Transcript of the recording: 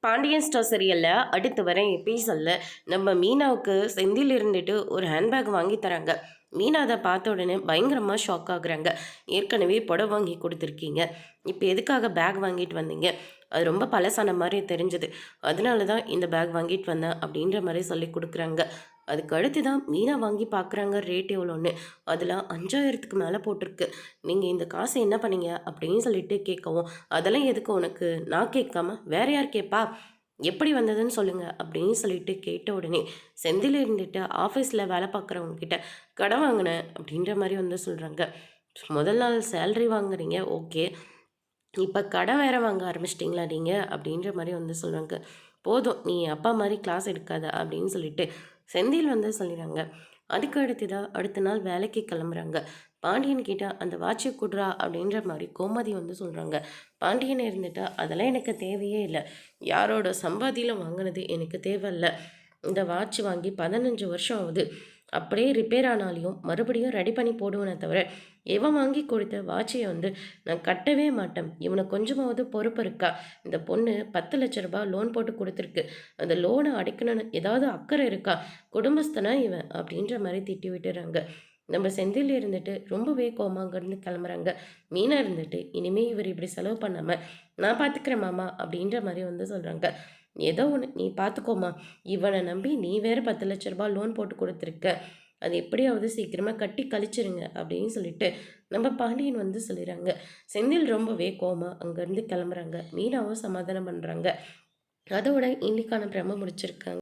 Pandian store சீரியல்ல அடுத்து வர எபிசோட்ல நம்ம மீனாவுக்கு செந்தில் இருந்துட்டு ஒரு ஹேண்ட்பேக் வாங்கி தராங்க. மீனா அதை பார்த்த உடனே பயங்கரமாக ஷாக் ஆகுறாங்க. ஏற்கனவே புடவை வாங்கி கொடுத்துருக்கீங்க, இப்போ எதுக்காக பேக் வாங்கிட்டு வந்தீங்க? அது ரொம்ப பழசான மாதிரி தெரிஞ்சது, அதனால தான் இந்த பேக் வாங்கிட்டு வந்தேன் அப்படின்ற மாதிரி சொல்லி கொடுக்குறாங்க. அதுக்கு அடுத்து தான் மீனா வாங்கி பார்க்குறாங்க ரேட் எவ்வளோன்னு. அதில் 5000க்கு மேலே போட்டிருக்கு. நீங்கள் இந்த காசை என்ன பண்ணீங்க அப்படின்னு சொல்லிட்டு கேட்கவும், அதெல்லாம் எதுக்கு உனக்கு, நான் கேட்காம வேற யார் கேட்பா, எப்படி வந்ததுன்னு சொல்லுங்கள் அப்படின்னு சொல்லிட்டு கேட்ட உடனே செந்தில் இருந்துட்டு ஆஃபீஸில் வேலை பார்க்குறவங்க கிட்ட கடன் வாங்கினேன் அப்படின்ற மாதிரி வந்து சொல்கிறாங்க. முதல் நாள் சேலரி வாங்குறீங்க, ஓகே, இப்போ கடன் வேற வாங்க ஆரம்பிச்சிட்டிங்களா நீங்கள் அப்படின்ற மாதிரி வந்து சொல்கிறாங்க. போதும், நீ அப்பா மாதிரி கிளாஸ் எடுக்காத அப்படின்னு சொல்லிட்டு செந்தில் வந்து சொல்லிடுறாங்க. அதுக்கு அடுத்ததாக அடுத்த நாள் வேலைக்கு கிளம்புறாங்க. பாண்டியன் கிட்ட அந்த வாட்சை கொடுறா அப்படின்ற மாதிரி கோமதி வந்து சொல்கிறாங்க. பாண்டியன் இருந்துட்டா அதெல்லாம் எனக்கு தேவையே இல்லை, யாரோட சம்பாதியில் வாங்கினது எனக்கு தேவையில்லை, இந்த வாட்ச் வாங்கி 15 வருஷம் ஆகுது, அப்படியே ரிப்பேர் ஆனாலையும் மறுபடியும் ரெடி பண்ணி போடுவேனே தவிர இவன் வாங்கி கொடுத்த வாட்சையை வந்து நான் கட்டவே மாட்டேன். இவனுக்கு கொஞ்சமாவது பொறுப்பு இருக்கா? இந்த பொண்ணு 10 லட்ச ரூபாய் லோன் போட்டு கொடுத்துருக்கு, அந்த லோனை அடைக்கணும்னு ஏதாவது அக்கறை இருக்கா? குடும்பஸ்தனா இவன் அப்படின்ற மாதிரி திட்டி விட்டுறாங்க. நம்ம செந்தில் இருந்துட்டு ரொம்பவே கோமாங்கன்னு கிளம்புறாங்க. மீனா இருந்துட்டு இனிமேல் இவர் இப்படி செலவு பண்ணாமல் நான் பார்த்துக்கிறேன் மாமா அப்படின்ற மாதிரி வந்து சொல்கிறாங்க. ஏதோ ஒன்று, நீ பார்த்துக்கோமா, இவனை நம்பி நீ வேறு 10 லட்ச ரூபாய் லோன் போட்டு கொடுத்துருக்க, அது எப்படியாவது சீக்கிரமாக கட்டி கழிச்சிருங்க அப்படின்னு சொல்லிட்டு நம்ம பாண்டியன் வந்து சொல்லிடுறாங்க. செந்தில் ரொம்பவே கோமா அங்கேருந்து கிளம்புறாங்க. மீனாவும் சமாதானம் பண்ணுறாங்க. அதோட இன்னைக்கான பிரம்ம முடிச்சிருக்காங்க.